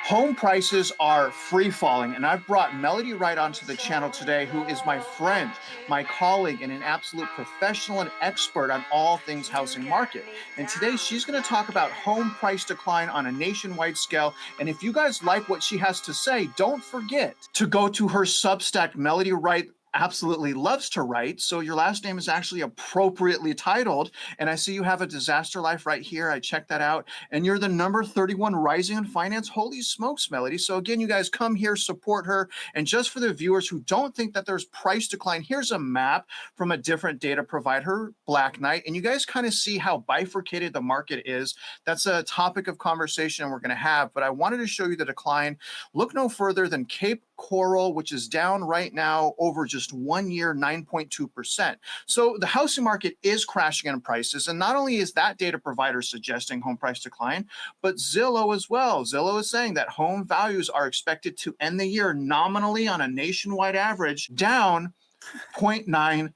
Home prices are free falling, and I've brought Melody Wright onto the channel today, who is my friend, my colleague, and an absolute professional and expert on all things housing market. And today she's going to talk about home price decline on a nationwide scale. And if you guys like what she has to say, don't forget to go to her Substack. Melody Wright absolutely loves to write, so your last name is actually appropriately titled. And I see you have a disaster life right here. I checked that out, and you're the number 31 rising in finance. Holy smokes, Melody. So again, you guys come here, support her. And just for the viewers who don't think that there's price decline, here's a map from a different data provider, Black Knight, and you guys kind of see how bifurcated the market is. That's a topic of conversation we're going to have, but I wanted to show you the decline. Look no further than Cape Coral, which is down right now over just 1 year, 9.2%. So the housing market is crashing in prices. And not only is that data provider suggesting home price decline, but Zillow as well. Zillow is saying that home values are expected to end the year nominally on a nationwide average down 0.9%.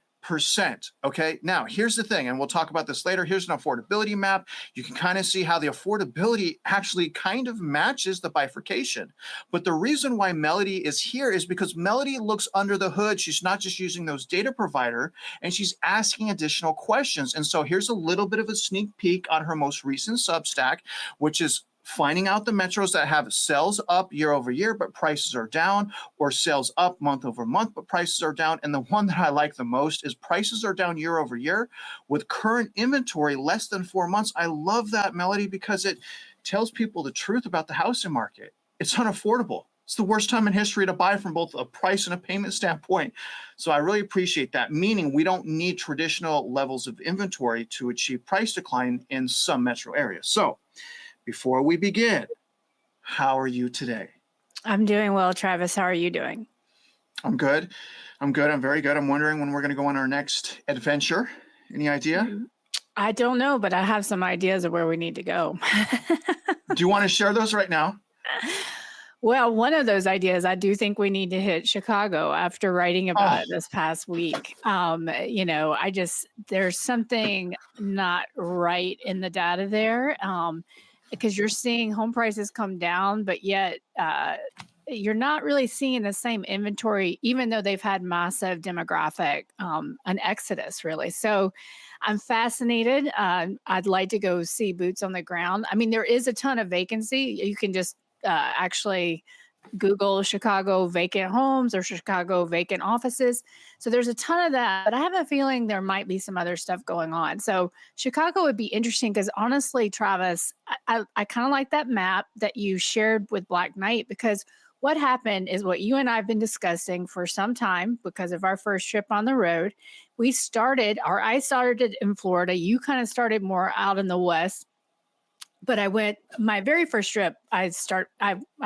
Okay, now here's the thing, and we'll talk about this later. Here's an affordability map. You can kind of see how the affordability actually kind of matches the bifurcation. But the reason why Melody is here is because Melody looks under the hood. She's not just using those data provider, and she's asking additional questions. And so here's a little bit of a sneak peek on her most recent Substack, which is finding out the metros that have sales up year over year, but prices are down, or sales up month over month, but prices are down. And the one that I like the most is prices are down year over year with current inventory less than 4 months. I love that, Melody, because it tells people the truth about the housing market. It's unaffordable. It's the worst time in history to buy from both a price and a payment standpoint. So I really appreciate that, meaning we don't need traditional levels of inventory to achieve price decline in some metro areas. So before we begin, how are you today? I'm doing well, Travis. How are you doing? I'm good. I'm very good. I'm wondering when we're going to go on our next adventure. Any idea? I don't know, but I have some ideas of where we need to go. Do you want to share those right now? Well, one of those ideas, I do think we need to hit Chicago after writing about it this past week. There's something not right in the data there. Because you're seeing home prices come down, but yet you're not really seeing the same inventory, even though they've had massive demographic, an exodus, really. So I'm fascinated. I'd like to go see boots on the ground. I mean, there is a ton of vacancy. You can just actually Google Chicago vacant homes or Chicago vacant offices. So there's a ton of that, but I have a feeling there might be some other stuff going on. So Chicago would be interesting because honestly, Travis, I kind of like that map that you shared with Black Knight, because what happened is what you and I have been discussing for some time because of our first trip on the road. I started in Florida. You kind of started more out in the West. But my very first trip, I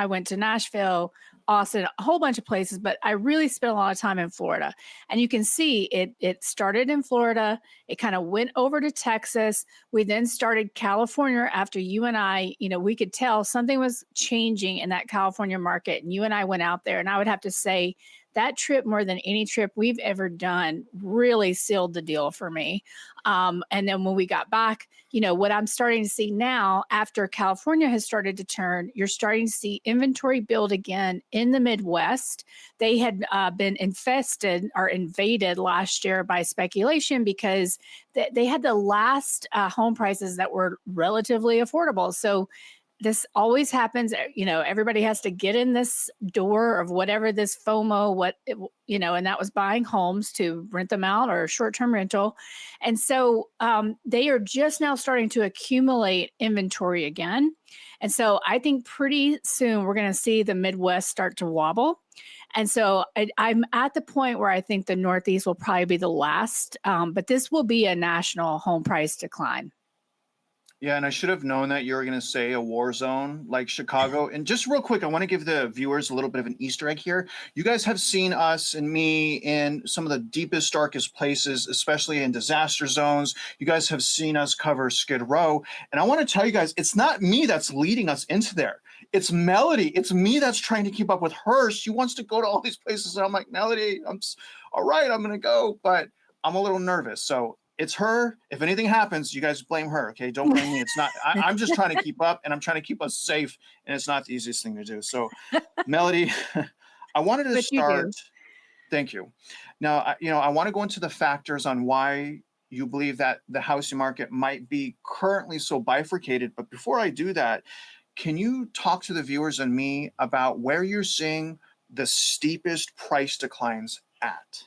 went to Nashville, Austin, a whole bunch of places, but I really spent a lot of time in Florida. And you can see it started in Florida. It kind of went over to Texas. We then started California after you and I, we could tell something was changing in that California market. And you and I went out there, and I would have to say that trip, more than any trip we've ever done, really sealed the deal for me. And then when we got back, what I'm starting to see now, after California has started to turn, you're starting to see inventory build again in the Midwest. They had been infested or invaded last year by speculation because they had the last home prices that were relatively affordable. So this always happens, everybody has to get in this door of whatever this FOMO, and that was buying homes to rent them out or short-term rental. And so they are just now starting to accumulate inventory again. And so I think pretty soon we're going to see the Midwest start to wobble. And so I'm at the point where I think the Northeast will probably be the last, but this will be a national home price decline. Yeah, and I should have known that you were going to say a war zone like Chicago. And just real quick, I want to give the viewers a little bit of an Easter egg here. You guys have seen us and me in some of the deepest, darkest places, especially in disaster zones. You guys have seen us cover Skid Row. And I want to tell you guys, it's not me that's leading us into there. It's Melody. It's me that's trying to keep up with her. She wants to go to all these places. And I'm like, Melody, all right, I'm going to go. But I'm a little nervous. So it's her. If anything happens, you guys blame her. Okay. Don't blame me. It's not, I'm just trying to keep up, and I'm trying to keep us safe. And it's not the easiest thing to do. So Melody, I wanted to But you do. start. Thank you. Now, I want to go into the factors on why you believe that the housing market might be currently so bifurcated. But before I do that, can you talk to the viewers and me about where you're seeing the steepest price declines at?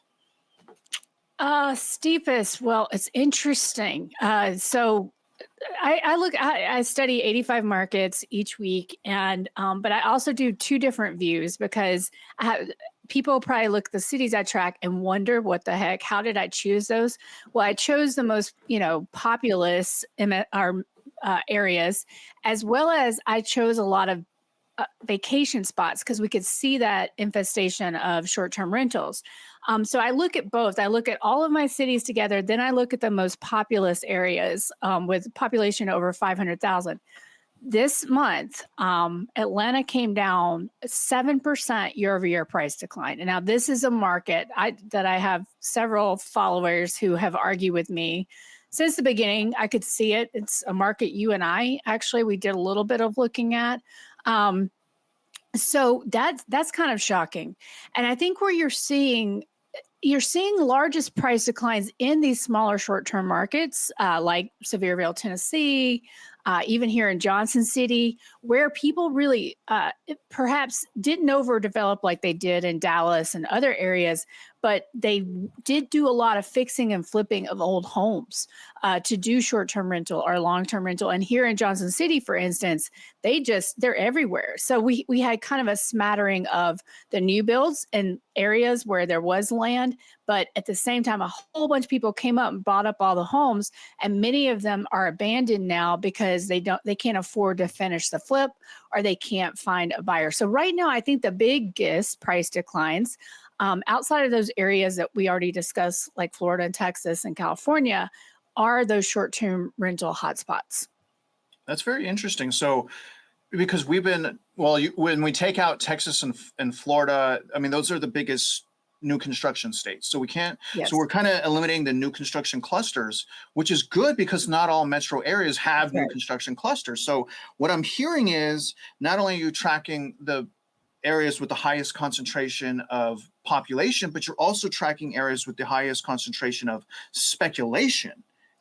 Steepest. Well, it's interesting. So I study 85 markets each week, and but I also do two different views because people probably look at the cities I track and wonder what the heck, how did I choose those? Well, I chose the most, populous areas, as well as I chose a lot of vacation spots because we could see that infestation of short-term rentals. So I look at both. I look at all of my cities together. Then I look at the most populous areas with population over 500,000. This month, Atlanta came down 7% year-over-year price decline. And now this is a market that I have several followers who have argued with me since the beginning. I could see it. It's a market you and I we did a little bit of looking at. So that's kind of shocking. And I think where you're seeing largest price declines in these smaller short-term markets, like Sevierville, Tennessee, even here in Johnson City, where people really perhaps didn't overdevelop like they did in Dallas and other areas, but they did do a lot of fixing and flipping of old homes to do short-term rental or long-term rental. And here in Johnson City, for instance, they're everywhere. So we had kind of a smattering of the new builds in areas where there was land, but at the same time, a whole bunch of people came up and bought up all the homes, and many of them are abandoned now because they can't afford to finish the flip, or they can't find a buyer. So right now, I think the biggest price declines outside of those areas that we already discussed, like Florida and Texas and California, are those short-term rental hotspots. That's very interesting. So, because when we take out Texas and Florida, I mean, those are the biggest new construction states. So we can't, Yes. So we're kind of eliminating the new construction clusters, which is good because not all metro areas have new construction clusters. So what I'm hearing is not only are you tracking the areas with the highest concentration of population, but you're also tracking areas with the highest concentration of speculation.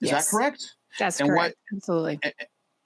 Is that correct? That's correct. Absolutely.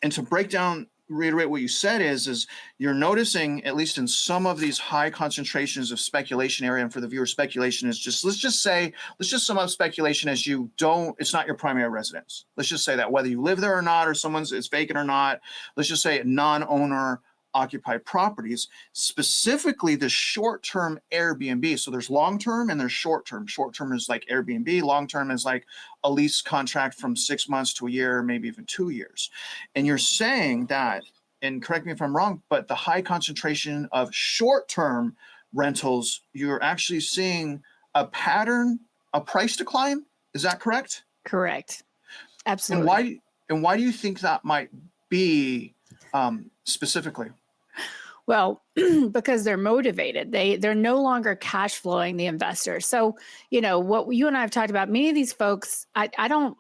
And to reiterate what you said is you're noticing, at least in some of these high concentrations of speculation area, and for the viewer, speculation is just, let's just sum up speculation as it's not your primary residence. Let's just say that whether you live there or not, or it's vacant or not, let's just say non-owner occupied properties, specifically the short-term Airbnb. So there's long-term and there's short-term. Short-term is like Airbnb. Long-term is like a lease contract from 6 months to a year, maybe even 2 years. And you're saying that, and correct me if I'm wrong, but the high concentration of short-term rentals, you're actually seeing a pattern, a price decline. Is that correct? Correct. Absolutely. And why do you think that might be specifically? Well, because they're motivated. They're no longer cash flowing the investor. So, what you and I have talked about, many of these folks, I don't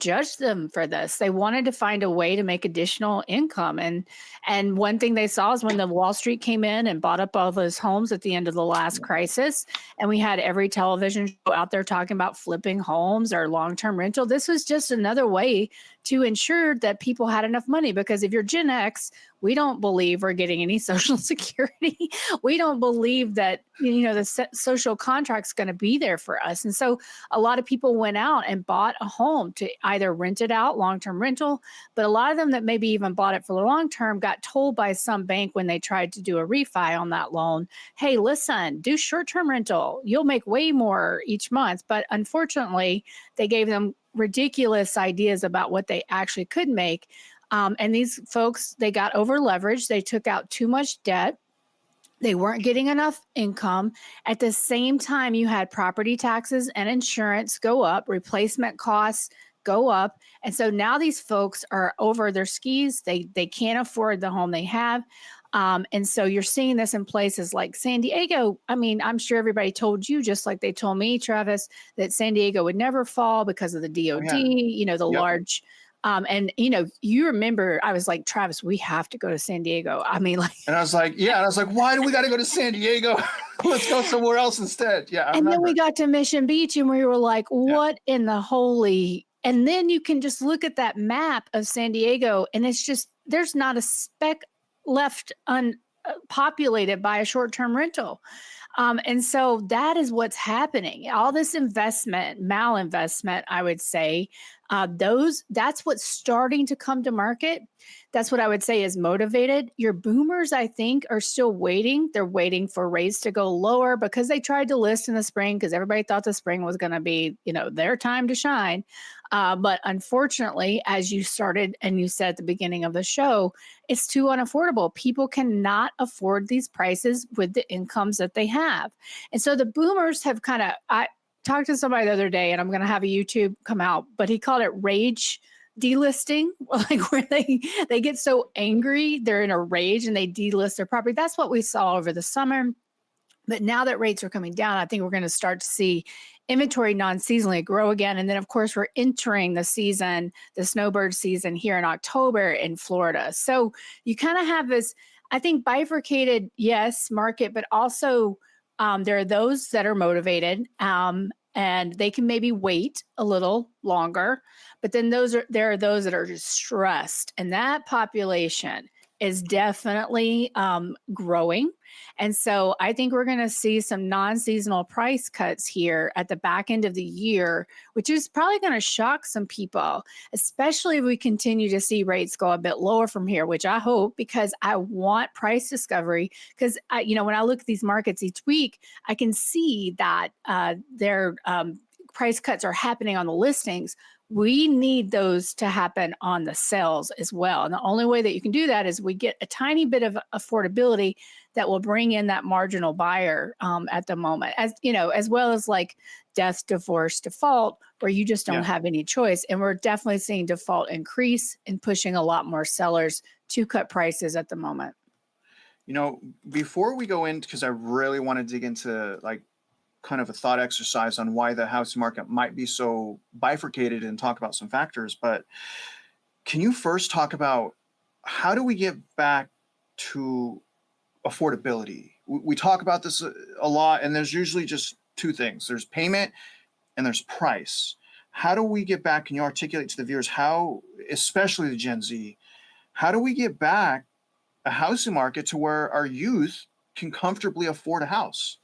judge them for this. They wanted to find a way to make additional income. And one thing they saw is when the Wall Street came in and bought up all those homes at the end of the last crisis, and we had every television show out there talking about flipping homes or long-term rental. This was just another way to ensure that people had enough money, because if you're Gen X, we don't believe we're getting any Social Security. We don't believe that, the social contract's going to be there for us. And so a lot of people went out and bought a home to either rent it out, long-term rental, but a lot of them that maybe even bought it for the long-term got told by some bank when they tried to do a refi on that loan, hey, listen, do short-term rental. You'll make way more each month. But unfortunately, they gave them ridiculous ideas about what they actually could make. And these folks, they got over leveraged. They took out too much debt. They weren't getting enough income. At the same time, you had property taxes and insurance go up, replacement costs go up. And so now these folks are over their skis. They can't afford the home they have. And so you're seeing this in places like San Diego. I mean, I'm sure everybody told you, just like they told me, Travis, that San Diego would never fall because of the Oh, DOD, yeah. the Yep. large. And, you remember, I was like, Travis, we have to go to San Diego. I mean, like, And I was like, yeah. And I was like, why do we got to go to San Diego? Let's go somewhere else instead. Yeah, I and then remember. we got to Mission Beach and we were like, Yeah. what in the holy? And then you can just look at that map of San Diego and it's just, there's not a speck left unpopulated by a short-term rental. And so that is what's happening. All this investment, malinvestment, I would say, that's what's starting to come to market. That's what I would say is motivated. Your boomers, I think, are still waiting. They're waiting for rates to go lower because they tried to list in the spring because everybody thought the spring was going to be, their time to shine. But unfortunately, as you started and you said at the beginning of the show, it's too unaffordable. People cannot afford these prices with the incomes that they have. And so the boomers have I talked to somebody the other day, and I'm going to have a YouTube come out, but he called it rage delisting, like where they get so angry, they're in a rage and they delist their property. That's what we saw over the summer. But now that rates are coming down, I think we're going to start to see inventory non-seasonally grow again. And then, of course, we're entering the season, the snowbird season here in October in Florida. So you kind of have this, I think, bifurcated, yes, market, but also there are those that are motivated and they can maybe wait a little longer. But then there are those that are just stressed. And that population is definitely growing. And so I think we're going to see some non-seasonal price cuts here at the back end of the year, which is probably going to shock some people, especially if we continue to see rates go a bit lower from here, which I hope, because I want price discovery. Because when I look at these markets each week, I can see that their price cuts are happening on the listings. We need those to happen on the sales as well. And the only way that you can do that is we get a tiny bit of affordability that will bring in that marginal buyer at the moment, as well as like death, divorce, default, where you just don't have any choice. And we're definitely seeing default increase and pushing a lot more sellers to cut prices at the moment. Before we go in, because I really want to dig into like kind of a thought exercise on why the housing market might be so bifurcated and talk about some factors. But can you first talk about how do we get back to affordability? We talk about this a lot, and there's usually just two things. There's payment and there's price. How do we get back? Can you articulate to the viewers how, especially the Gen Z, how do we get back a housing market to where our youth can comfortably afford a house?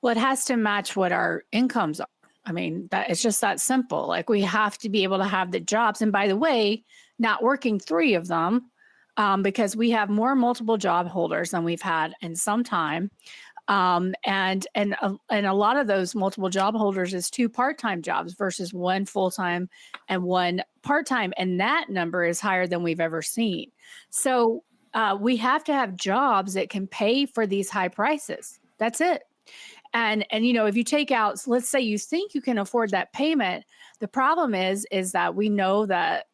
Well, it has to match what our incomes are. I mean, it's just that simple. Like, we have to be able to have the jobs. And by the way, not working 3 of them, because we have more multiple job holders than we've had in some time. And a lot of those multiple job holders is 2 part-time jobs versus 1 full-time and 1 part-time. And that number is higher than we've ever seen. So we have to have jobs that can pay for these high prices. That's it. And if you take out, let's say you think you can afford that payment, the problem is that we know that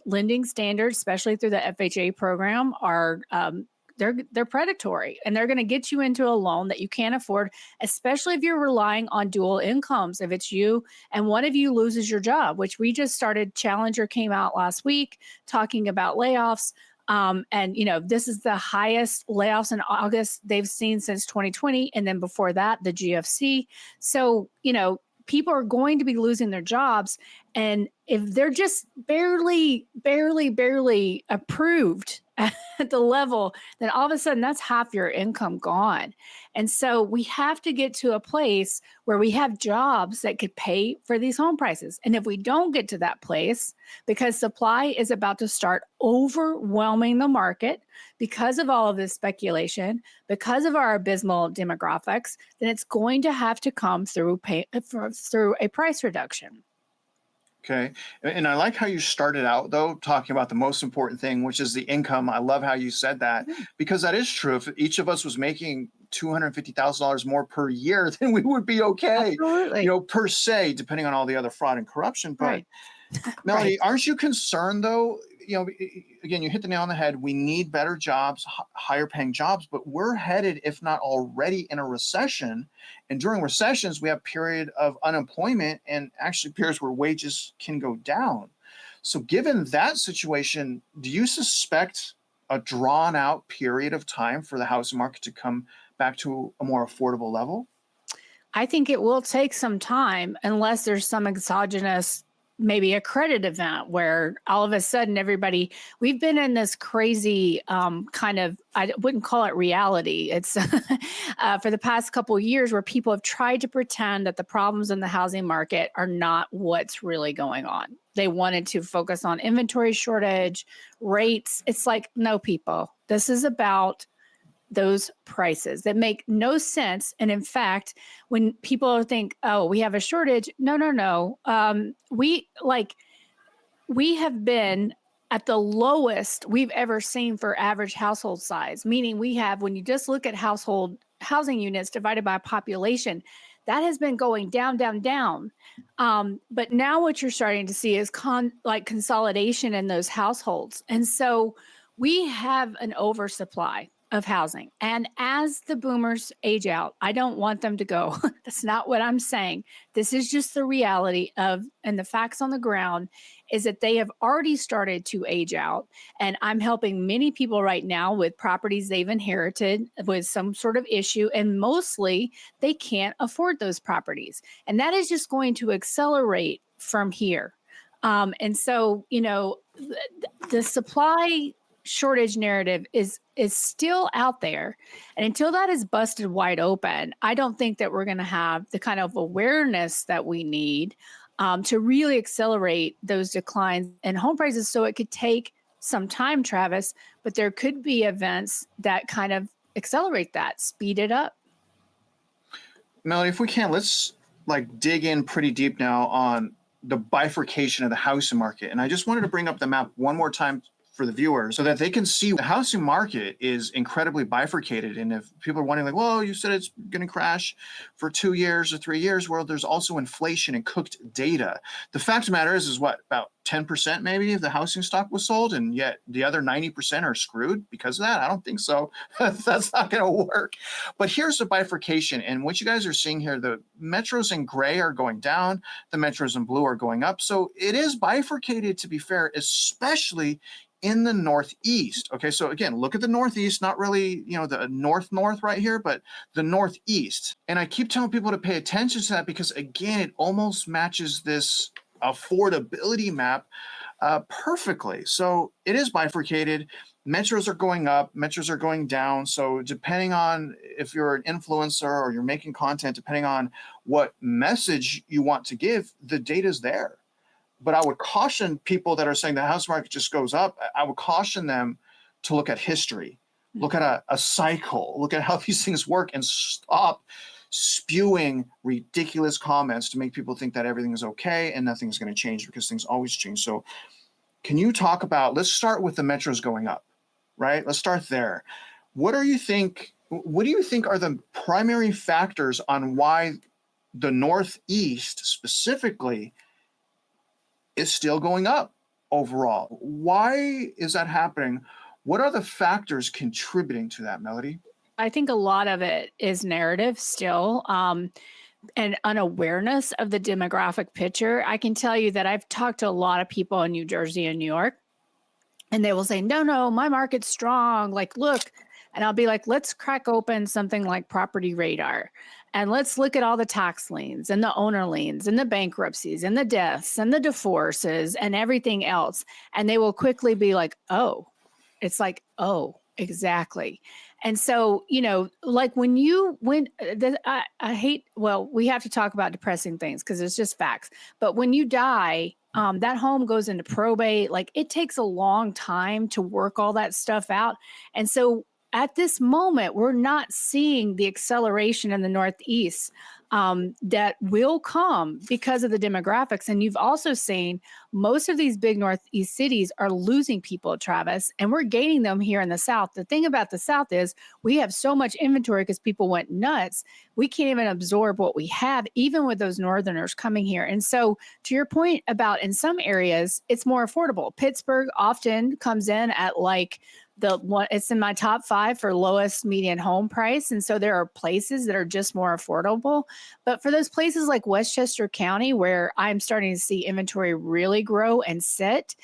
lending standards, especially through the FHA program, are they're predatory, and they're going to get you into a loan that you can't afford, especially if you're relying on dual incomes. If it's you and one of you loses your job, which we just started, Challenger came out last week talking about layoffs. This is the highest layoffs in August they've seen since 2020. And then before that, the GFC. So, people are going to be losing their jobs. And if they're just barely approved at the level, then all of a sudden that's half your income gone. And so we have to get to a place where we have jobs that could pay for these home prices. And if we don't get to that place, because supply is about to start overwhelming the market because of all of this speculation, because of our abysmal demographics, then it's going to have to come through a price reduction. Okay. And I like how you started out, though, talking about the most important thing, which is the income. I love how you said that, because that is true. If each of us was making $250,000 more per year, then we would be okay, Absolutely. Per se, depending on all the other fraud and corruption. But Right. Melody, aren't you concerned, though? again, you hit the nail on the head. We need better jobs, higher paying jobs, but we're headed, if not already, in a recession. And during recessions, we have period of unemployment and actually periods where wages can go down. So given that situation, do you suspect a drawn out period of time for the housing market to come back to a more affordable level? I think it will take some time unless there's some exogenous, maybe a credit event where all of a sudden we've been in this crazy kind of, I wouldn't call it reality. It's for the past couple of years where people have tried to pretend that the problems in the housing market are not what's really going on. They wanted to focus on inventory shortage, rates. It's like, no, people, this is about those prices that make no sense. And in fact, when people think, oh, we have a shortage, no. We have been at the lowest we've ever seen for average household size, meaning when you just look at household housing units divided by population, that has been going down. But now what you're starting to see is consolidation in those households. And so we have an oversupply of housing. And as the boomers age out, I don't want them to go. That's not what I'm saying. This is just the reality and the facts on the ground is that they have already started to age out. And I'm helping many people right now with properties they've inherited with some sort of issue. And mostly they can't afford those properties. And that is just going to accelerate from here. And so, the supply shortage narrative is still out there. And until that is busted wide open, I don't think that we're going to have the kind of awareness that we need to really accelerate those declines in home prices. So it could take some time, Travis, but there could be events that kind of accelerate that, speed it up. Melody, if we can, let's dig in pretty deep now on the bifurcation of the housing market. And I just wanted to bring up the map one more time for the viewers so that they can see the housing market is incredibly bifurcated. And if people are wondering, well, you said it's going to crash for 2 years or 3 years, well, there's also inflation and cooked data. The fact of the matter is what, about 10% maybe of the housing stock was sold, and yet the other 90% are screwed because of that? I don't think so. That's not going to work. But here's the bifurcation. And what you guys are seeing here, the metros in gray are going down, the metros in blue are going up. So it is bifurcated, to be fair, especially in the Northeast. Okay, so again, look at the Northeast, not really, the north right here, but the Northeast. And I keep telling people to pay attention to that because, again, it almost matches this affordability map perfectly. So it is bifurcated. Metros are going up, metros are going down. So depending on if you're an influencer or you're making content, depending on what message you want to give, the data's there. But I would caution people that are saying the house market just goes up. I would caution them to look at history, look at a cycle, look at how these things work, and stop spewing ridiculous comments to make people think that everything is okay and nothing's going to change, because things always change. So can you talk about, let's start with the metros going up, right? Let's start there. What do you think are the primary factors on why the Northeast specifically is still going up overall? Why is that happening? What are the factors contributing to that, Melody? I think a lot of it is narrative still, and unawareness of the demographic picture. I can tell you that I've talked to a lot of people in New Jersey and New York, and they will say, no, my market's strong. Look, and I'll be like, let's crack open something like Property Radar. And let's look at all the tax liens and the owner liens and the bankruptcies and the deaths and the divorces and everything else. And they will quickly be like, oh, it's like, oh, exactly. And so, I hate, we have to talk about depressing things because it's just facts. But when you die, that home goes into probate. It takes a long time to work all that stuff out. And so at this moment, we're not seeing the acceleration in the Northeast that will come because of the demographics. And you've also seen most of these big Northeast cities are losing people, Travis, and we're gaining them here in the South. The thing about the South is we have so much inventory because people went nuts. We can't even absorb what we have, even with those Northerners coming here. And so to your point about in some areas, it's more affordable. Pittsburgh often comes in at like it's in my top 5 for lowest median home price. And so there are places that are just more affordable. But for those places like Westchester County, where I'm starting to see inventory really grow and sit,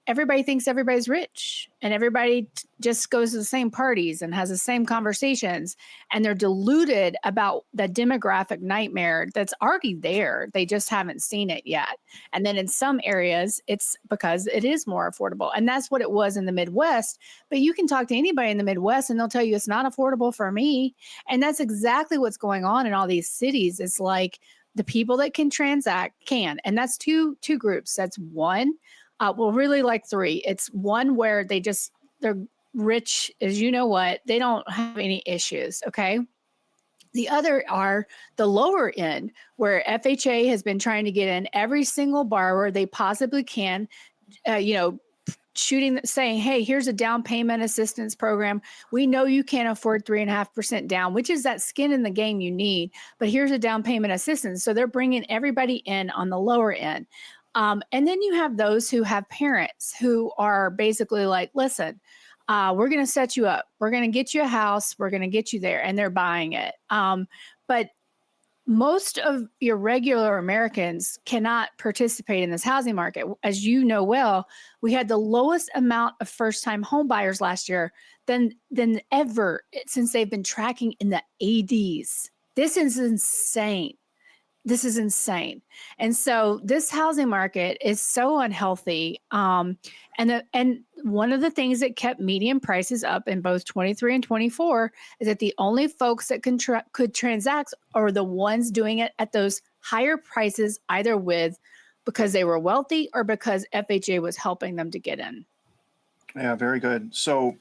everybody thinks everybody's rich and everybody just goes to the same parties and has the same conversations. And they're deluded about the demographic nightmare that's already there. They just haven't seen it yet. And then in some areas, it's because it is more affordable. And that's what it was in the Midwest. But you can talk to anybody in the Midwest and they'll tell you it's not affordable for me. And that's exactly what's going on in all these cities. It's like the people that can transact can. And that's two groups. That's one. Well, really like 3. It's one where they're rich as you know what, they don't have any issues. Okay. The other are the lower end where FHA has been trying to get in every single borrower they possibly can, saying, hey, here's a down payment assistance program. We know you can't afford 3.5% down, which is that skin in the game you need, but here's a down payment assistance. So they're bringing everybody in on the lower end. And then you have those who have parents who are basically like, listen, we're going to set you up. We're going to get you a house. We're going to get you there. And they're buying it. But most of your regular Americans cannot participate in this housing market. As you know well, we had the lowest amount of first-time home buyers last year than ever since they've been tracking in the 80s. This is insane. This is insane. And so this housing market is so unhealthy. And one of the things that kept median prices up in both 23 and 24 is that the only folks that could transact are the ones doing it at those higher prices, either because they were wealthy or because FHA was helping them to get in. Yeah, very good. So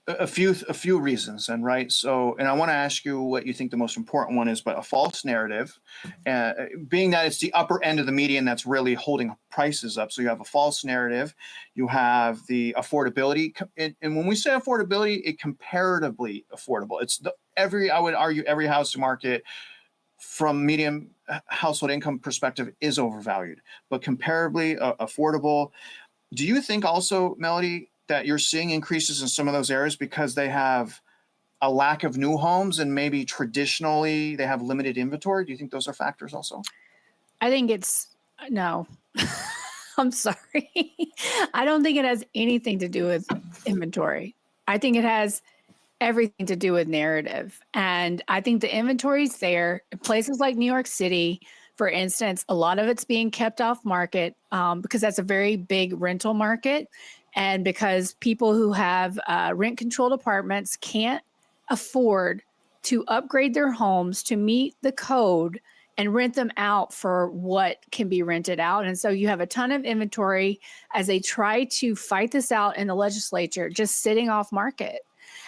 a few reasons, and right. So, and I want to ask you what you think the most important one is, but a false narrative, being that it's the upper end of the median that's really holding prices up. So you have a false narrative, you have the affordability, and when we say affordability, it comparatively affordable. It's I would argue every housing market from median household income perspective is overvalued, but comparably affordable. Do you think also, Melody, that you're seeing increases in some of those areas because they have a lack of new homes and maybe traditionally they have limited inventory? Do you think those are factors also? I think no. I'm sorry. I don't think it has anything to do with inventory. I think it has everything to do with narrative. And I think the inventory is there. In places like New York City, for instance, a lot of it's being kept off market because that's a very big rental market. And because people who have rent-controlled apartments can't afford to upgrade their homes to meet the code and rent them out for what can be rented out. And so you have a ton of inventory as they try to fight this out in the legislature, just sitting off market.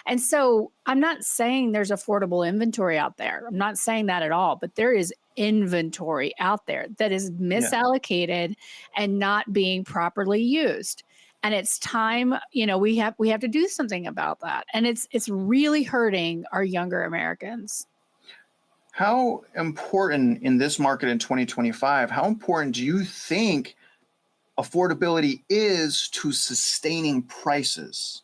And so I'm not saying there's affordable inventory out there. I'm not saying that at all, but there is inventory out there that is misallocated and not being properly used. And it's time, we have to do something about that. And it's really hurting our younger Americans. How important in this market in 2025, how important do you think affordability is to sustaining prices?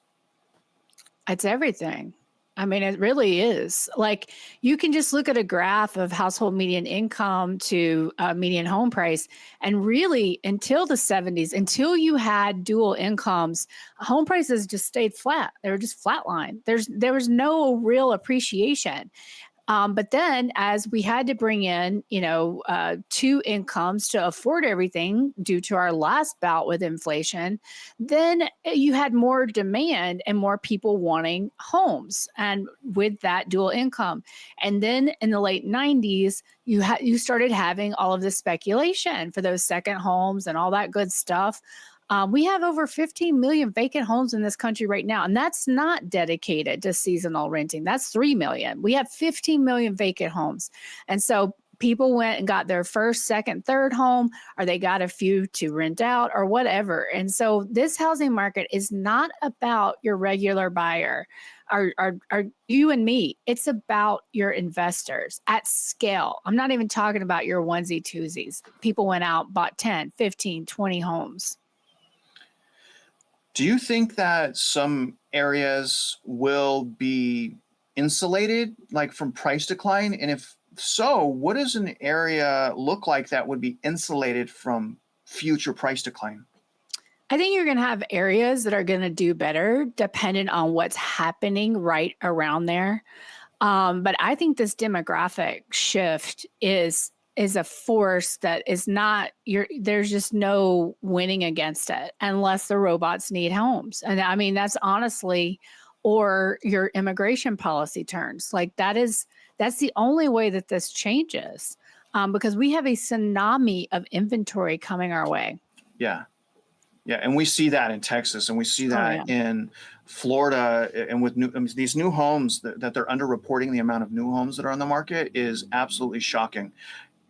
It's everything. I mean, it really is. Like, you can just look at a graph of household median income to median home price. And really, until the 70s, until you had dual incomes, home prices just stayed flat. They were just flatline. There was no real appreciation. But then as we had to bring in, 2 incomes to afford everything due to our last bout with inflation, then you had more demand and more people wanting homes and with that dual income. And then in the late 90s, you started having all of this speculation for those second homes and all that good stuff. We have over 15 million vacant homes in this country right now, and that's not dedicated to seasonal renting. That's 3 million. We have 15 million vacant homes. And so people went and got their first, second, third home, or they got a few to rent out or whatever. And so this housing market is not about your regular buyer or you and me. It's about your investors at scale. I'm not even talking about your onesie twosies. People went out, bought 10, 15, 20 homes. Do you think that some areas will be insulated, like from price decline? And if so, what does an area look like that would be insulated from future price decline? I think you're going to have areas that are going to do better depending on what's happening right around there. But I think this demographic shift is a force that is not there's just no winning against it unless the robots need homes. And I mean, that's honestly, or your immigration policy turns. Like that's the only way that this changes, because we have a tsunami of inventory coming our way. Yeah. Yeah. And we see that in Texas, and we see that in Florida, and with these new homes that they're underreporting. The amount of new homes that are on the market is absolutely shocking.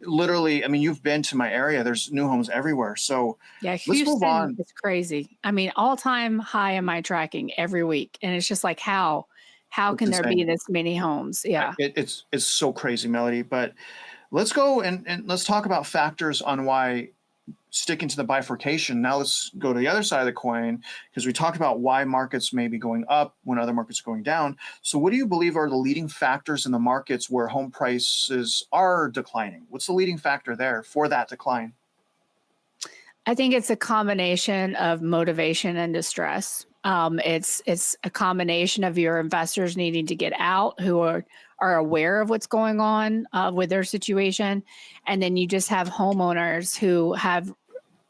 Literally, I mean, you've been to my area. There's new homes everywhere. So yeah, let's Houston, move on. It's crazy. I mean, all-time high in my tracking every week. And it's just like, how can there be this many homes? Yeah. It's so crazy, Melody. But let's go and let's talk about factors on why, sticking to the bifurcation. Now let's go to the other side of the coin, because we talked about why markets may be going up when other markets are going down. So what do you believe are the leading factors in the markets where home prices are declining? What's the leading factor there for that decline? I think it's a combination of motivation and distress. It's a combination of your investors needing to get out, who are aware of what's going on with their situation. And then you just have homeowners who have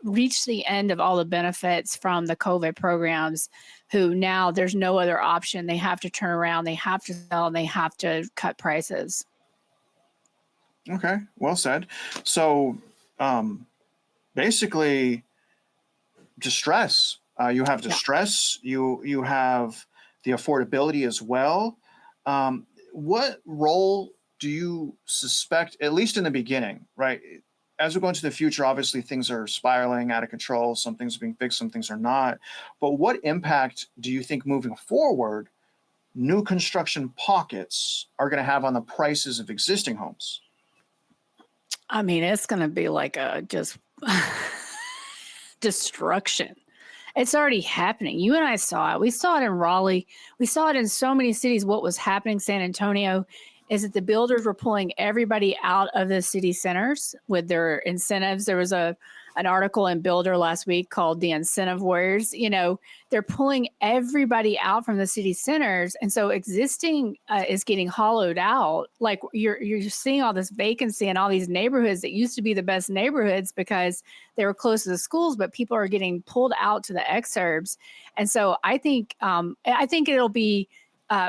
reached the end of all the benefits from the COVID programs, who now there's no other option. They have to turn around, they have to sell, and they have to cut prices. Okay, well said. So basically, distress. You have distress. You have the affordability as well. What role do you suspect, at least in the beginning, right? As we go into the future, obviously things are spiraling out of control. Some things are being fixed, some things are not. But what impact do you think moving forward new construction pockets are going to have on the prices of existing homes? I mean, it's going to be like a just destruction. It's already happening. You and I saw it. We saw it in Raleigh. We saw it in so many cities. What was happening in San Antonio is that the builders were pulling everybody out of the city centers with their incentives. There was an article in Builder last week called The Incentive Warriors. You know, they're pulling everybody out from the city centers. And so existing is getting hollowed out. Like you're seeing all this vacancy in all these neighborhoods that used to be the best neighborhoods because they were close to the schools, but people are getting pulled out to the exurbs. And so I think it'll be,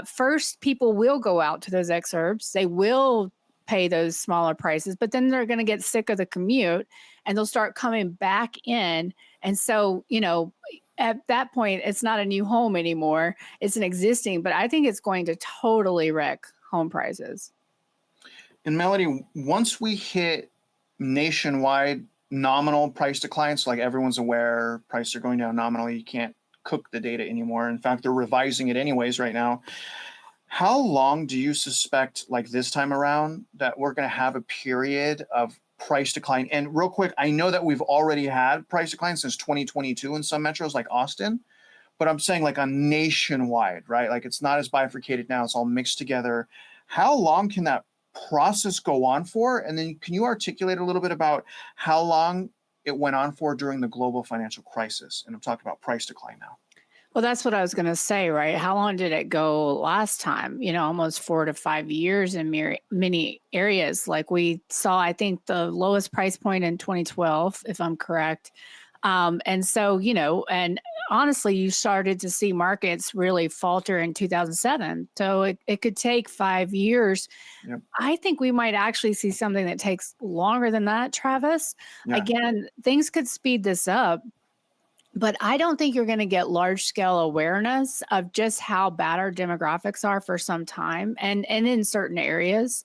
first, people will go out to those exurbs. They will pay those smaller prices, but then they're going to get sick of the commute and they'll start coming back in. And so, you know, at that point, it's not a new home anymore. It's an existing, but I think it's going to totally wreck home prices. And Melody, once we hit nationwide nominal price declines, like everyone's aware, prices are going down nominally. You can't cook the data anymore. In fact, they're revising it anyways right now. How long do you suspect, like this time around, that we're going to have a period of price decline? And real quick, I know that we've already had price decline since 2022 in some metros like Austin, but I'm saying like on nationwide, right? Like it's not as bifurcated now, it's all mixed together. How long can that process go on for? And then can you articulate a little bit about how long it went on for during the global financial crisis? And I'm talking about price decline now. Well, that's what I was going to say, right? How long did it go last time? You know, almost 4 to 5 years in many areas. Like we saw, I think the lowest price point in 2012, if I'm correct. And so, you know, and honestly, you started to see markets really falter in 2007. So it could take 5 years. Yep. I think we might actually see something that takes longer than that, Travis. Yeah. Again, things could speed this up. But I don't think you're going to get large scale awareness of just how bad our demographics are for some time, and in certain areas.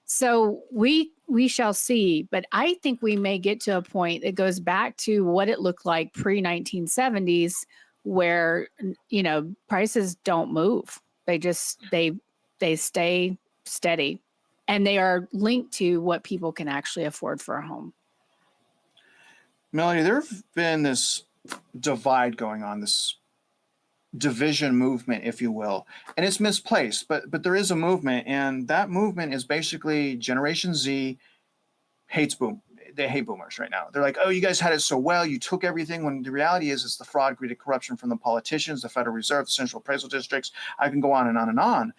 So we shall see, but I think we may get to a point that goes back to what it looked like pre 1970s, where prices don't move. They stay steady, and they are linked to what people can actually afford for a home. Melody, there's been this divide going on, this division movement, if you will, and it's misplaced, but there is a movement, and that movement is basically Generation Z they hate boomers right now. They're like, oh, you guys had it so well, you took everything, when the reality is it's the fraud, greed, and corruption from the politicians, the Federal Reserve, the central appraisal districts. I can go on and on and on,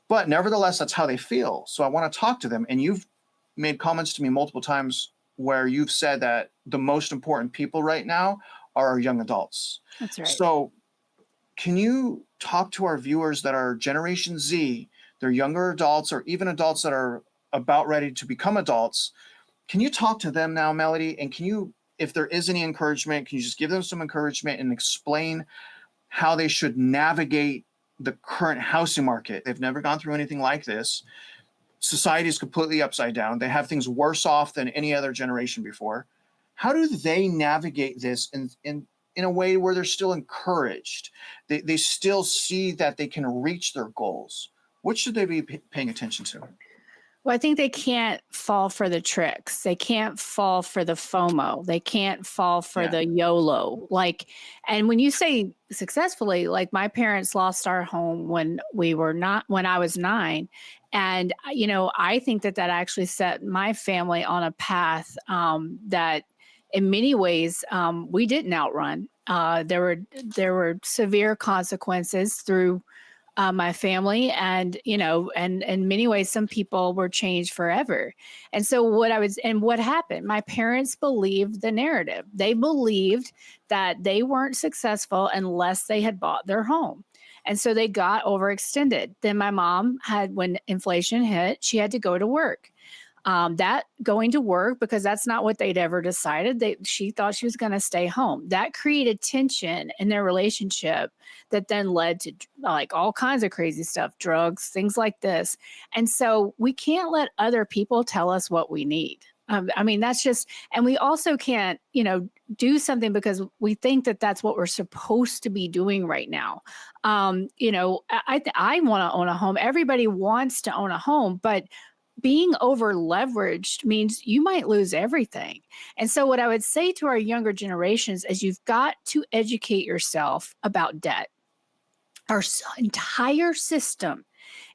but nevertheless, that's how they feel. So I want to talk to them, and you've made comments to me multiple times where you've said that the most important people right now are our young adults. That's right. So can you talk to our viewers that are Generation Z, they're younger adults, or even adults that are about ready to become adults? Can you talk to them now, Melody? And can you, if there is any encouragement, can you just give them some encouragement and explain how they should navigate the current housing market? They've never gone through anything like this. Society is completely upside down. They have things worse off than any other generation before. How do they navigate this in a way where they're still encouraged? They still see that they can reach their goals. What should they be paying attention to? Well, I think they can't fall for the tricks. They can't fall for the FOMO. They can't fall for the YOLO. And when you say successfully, like my parents lost our home when I was 9. And, I think that actually set my family on a path that in many ways we didn't outrun. There were severe consequences through my family, and in many ways, some people were changed forever. And so what happened? My parents believed the narrative. They believed that they weren't successful unless they had bought their home. And so they got overextended. Then my mom when inflation hit, she had to go to work. That going to work, because that's not what they'd ever decided. She thought she was going to stay home. That created tension in their relationship that then led to all kinds of crazy stuff, drugs, things like this. And so we can't let other people tell us what we need. That's just, and we also can't, do something because we think that that's what we're supposed to be doing right now. I want to own a home. Everybody wants to own a home, but being over leveraged means you might lose everything. And so what I would say to our younger generations is you've got to educate yourself about debt. Our entire system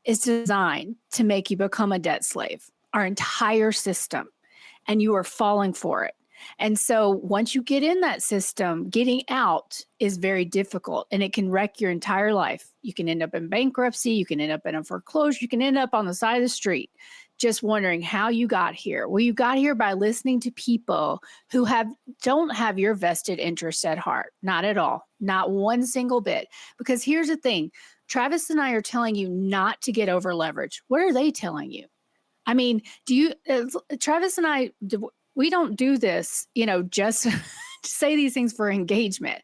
is designed to make you become a debt slave. Our entire system. And you are falling for it. And so once you get in that system, getting out is very difficult, and it can wreck your entire life. You can end up in bankruptcy. You can end up in a foreclosure. You can end up on the side of the street just wondering how you got here. Well, you got here by listening to people who don't have your vested interest at heart. Not at all. Not one single bit. Because here's the thing. Travis and I are telling you not to get over leverage. What are they telling you? Travis and I, we don't do this, just say these things for engagement.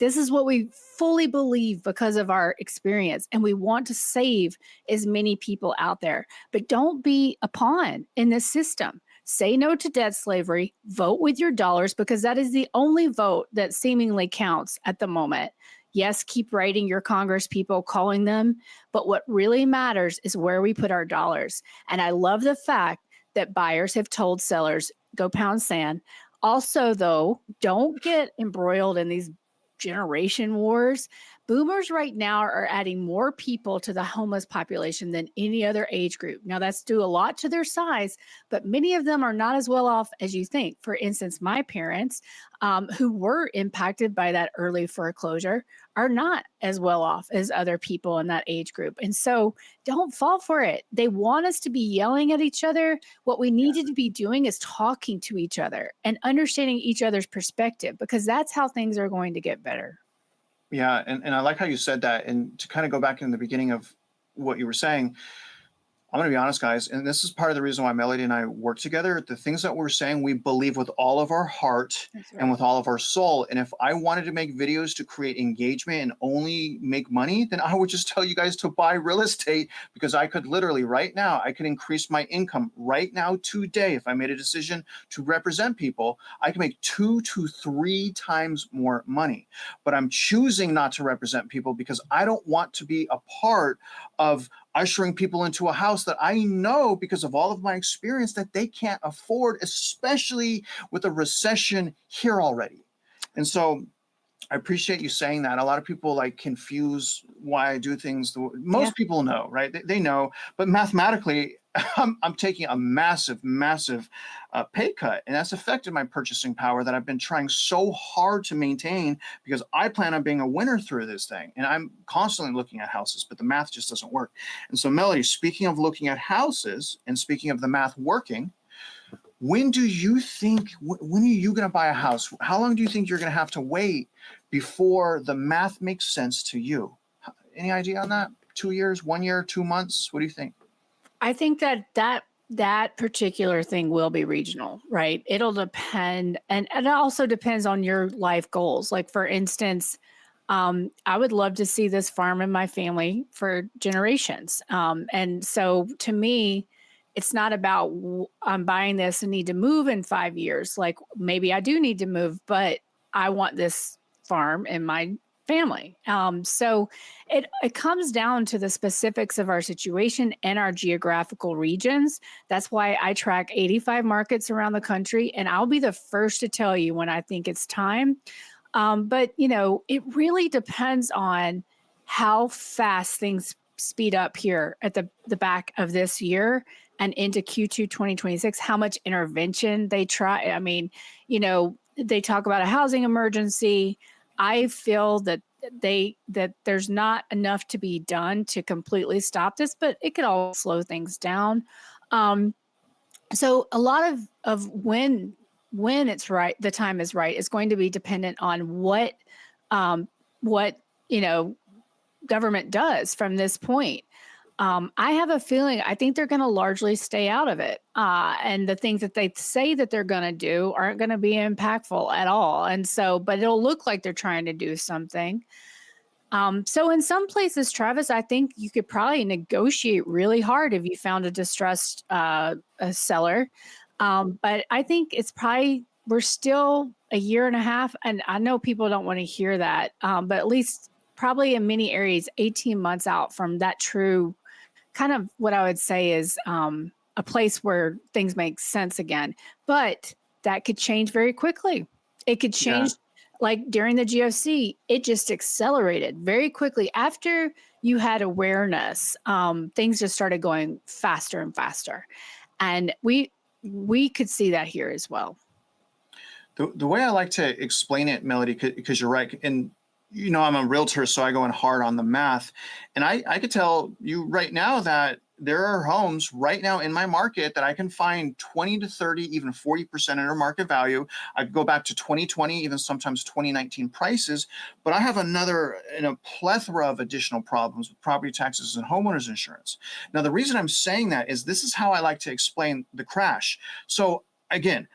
This is what we fully believe because of our experience. And we want to save as many people out there. But don't be a pawn in this system. Say no to debt slavery. Vote with your dollars, because that is the only vote that seemingly counts at the moment. Yes, keep writing your Congress people, calling them. But what really matters is where we put our dollars. And I love the fact that buyers have told sellers, go pound sand. Also, though, don't get embroiled in these generation wars. Boomers right now are adding more people to the homeless population than any other age group. Now, that's due a lot to their size, but many of them are not as well off as you think. For instance, my parents, who were impacted by that early foreclosure, are not as well off as other people in that age group. And so don't fall for it. They want us to be yelling at each other. What we needed to be doing is talking to each other and understanding each other's perspective, because that's how things are going to get better. Yeah, and I like how you said that. And to kind of go back in the beginning of what you were saying, I'm going to be honest, guys, and this is part of the reason why Melody and I work together. The things that we're saying, we believe with all of our heart That's and right. with all of our soul. And if I wanted to make videos to create engagement and only make money, then I would just tell you guys to buy real estate, because I could literally right now, I could increase my income right now today. If I made a decision to represent people, I can make 2 to 3 times more money. But I'm choosing not to represent people because I don't want to be a part of ushering people into a house that I know, because of all of my experience, that they can't afford, especially with a recession here already. And so I appreciate you saying that. A lot of people like confuse why I do things. Yeah. Most people know, right? They know, but mathematically, I'm taking a massive, massive pay cut, and that's affected my purchasing power that I've been trying so hard to maintain, because I plan on being a winner through this thing. And I'm constantly looking at houses, but the math just doesn't work. And so, Melody, speaking of looking at houses and speaking of the math working, when do you think, when are you going to buy a house? How long do you think you're going to have to wait before the math makes sense to you? Any idea on that? 2 years, 1 year, 2 months? What do you think? I think that particular thing will be regional, right? It'll depend, and it also depends on your life goals. Like, for instance, I would love to see this farm in my family for generations. And so to me, it's not about I'm buying this and need to move in 5 years. Like, maybe I do need to move, but I want this farm in my family. So it comes down to the specifics of our situation and our geographical regions. That's why I track 85 markets around the country, and I'll be the first to tell you when I think it's time. But it really depends on how fast things speed up here at the back of this year and into Q2 2026, how much intervention they try. I mean, they talk about a housing emergency. I feel that there's not enough to be done to completely stop this, but it could all slow things down. So a lot of when it's right, the time is right, is going to be dependent on what government does from this point. I have a feeling, I think they're going to largely stay out of it. And the things that they say that they're going to do aren't going to be impactful at all. And so, but it'll look like they're trying to do something. So in some places, Travis, I think you could probably negotiate really hard if you found a distressed a seller. But I think it's probably, we're still a year and a half. And I know people don't want to hear that, but at least probably in many areas, 18 months out from that true kind of what I would say is a place where things make sense again. But that could change very quickly. It could change. Yeah. Like during the GFC, it just accelerated very quickly. After you had awareness, things just started going faster and faster. And we could see that here as well. The way I like to explain it, Melody, because you're right, and I'm a realtor, so I go in hard on the math. And I could tell you right now that there are homes right now in my market that I can find 20 to 30, even 40% under market value. I could go back to 2020, even sometimes 2019 prices, but I have a plethora of additional problems with property taxes and homeowners insurance. Now, the reason I'm saying that is this is how I like to explain the crash. So again,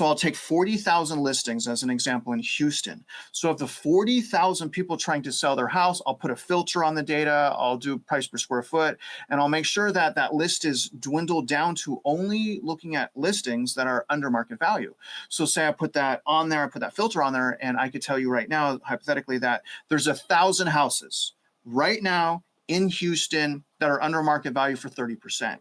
I'll take 40,000 listings as an example in Houston. So of the 40,000 people trying to sell their house, I'll put a filter on the data, I'll do price per square foot, and I'll make sure that that list is dwindled down to only looking at listings that are under market value. So say I put that on there, I put that filter on there, and I could tell you right now, hypothetically, that there's 1,000 houses right now in Houston that are under market value for 30%.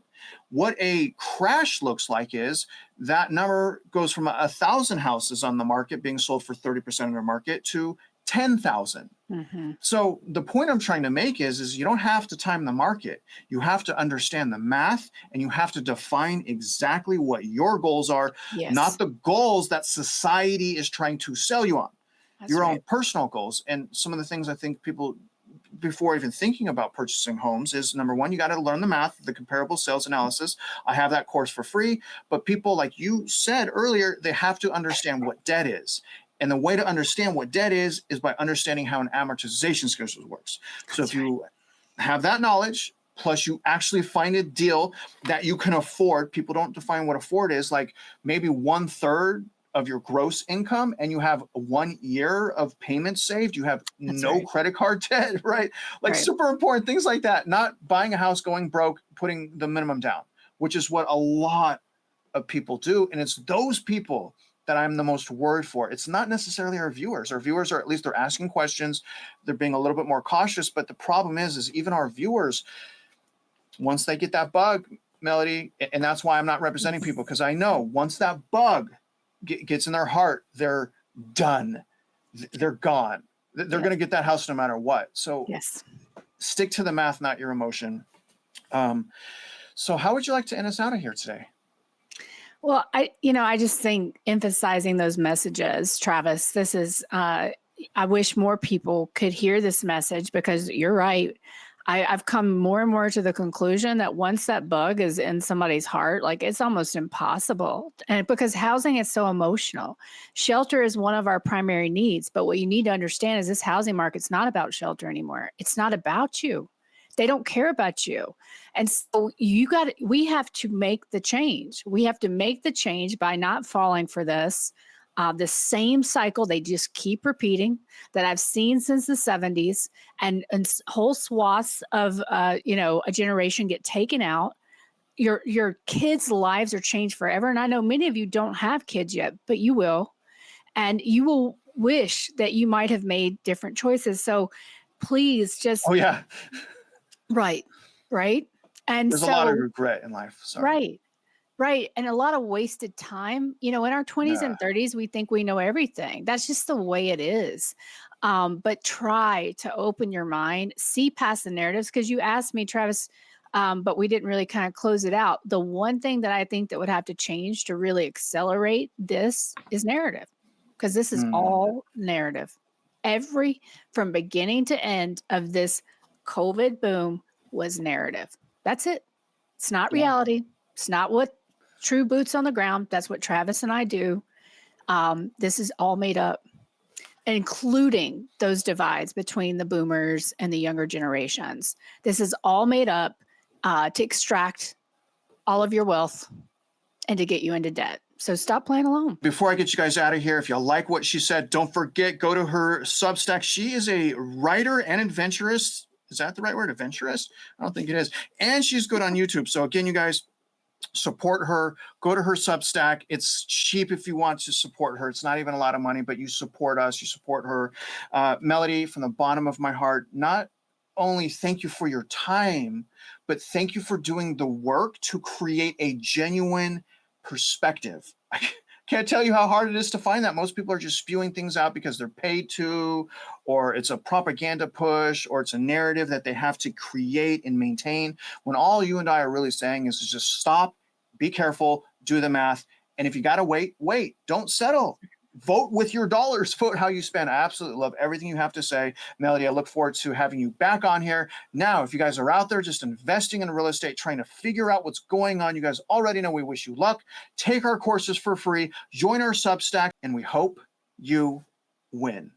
What a crash looks like is that number goes from 1,000 houses on the market being sold for 30% under market to 10,000. Mm-hmm. So the point I'm trying to make is you don't have to time the market. You have to understand the math, and you have to define exactly what your goals are, Yes. not the goals that society is trying to sell you on. That's your right. own personal goals. And some of the things I think people, before even thinking about purchasing homes, is number one, you got to learn the math, the comparable sales analysis. I have that course for free, but people, like you said earlier, they have to understand what debt is. And the way to understand what debt is by understanding how an amortization schedule works. So if you have that knowledge, plus you actually find a deal that you can afford. People don't define what afford is, like maybe 1/3 of your gross income, and you have 1 year of payments saved. You have That's no right. credit card debt, right? Like Right. super important things like that. Not buying a house, going broke, putting the minimum down, which is what a lot of people do. And it's those people that I'm the most worried for. It's not necessarily our viewers. Our viewers are, at least they're asking questions. They're being a little bit more cautious. But the problem is even our viewers, once they get that bug, Melody, and that's why I'm not representing people, because I know once that bug gets in their heart, they're done. They're gone. They're Yes. going to get that house no matter what. So Yes. stick to the math, not your emotion. So how would you like to end us out of here today? Well, I just think emphasizing those messages, Travis, this is, I wish more people could hear this message, because you're right. I've come more and more to the conclusion that once that bug is in somebody's heart, like it's almost impossible. And because housing is so emotional, shelter is one of our primary needs. But what you need to understand is this housing market's not about shelter anymore. It's not about you. They don't care about you. And so we have to make the change. We have to make the change by not falling for this. The same cycle they just keep repeating that I've seen since the 70s, and whole swaths of a generation get taken out. Your kids' lives are changed forever. And I know many of you don't have kids yet, but you will. And you will wish that you might have made different choices. So please just Oh yeah, right. And there's a lot of regret in life. Sorry. Right. And a lot of wasted time. In our 20s and 30s, we think we know everything. That's just the way it is. But try to open your mind, see past the narratives, because you asked me, Travis, but we didn't really kind of close it out. The one thing that I think that would have to change to really accelerate this is narrative, because this is all narrative. From beginning to end of this COVID boom was narrative. That's it. It's not reality. It's not what true boots on the ground. That's what Travis and I do. This is all made up, including those divides between the boomers and the younger generations. This is all made up to extract all of your wealth and to get you into debt. So stop playing alone. Before I get you guys out of here, if you like what she said, don't forget, go to her Substack. She is a writer and adventurist. Is that the right word? Adventurist? I don't think it is. And she's good on YouTube. So again, you guys, support her. Go to her Substack. It's cheap if you want to support her. It's not even a lot of money, but you support us. You support her. Melody, from the bottom of my heart, not only thank you for your time, but thank you for doing the work to create a genuine perspective. I can't tell you how hard it is to find that. Most people are just spewing things out because they're paid to, or it's a propaganda push, or it's a narrative that they have to create and maintain, when all you and I are really saying is just stop, be careful, do the math. And if you got to wait, don't settle. Vote with your dollars, vote how you spend. I absolutely love everything you have to say. Melody, I look forward to having you back on here. Now, if you guys are out there just investing in real estate, trying to figure out what's going on, you guys already know we wish you luck. Take our courses for free, join our Substack, and we hope you win.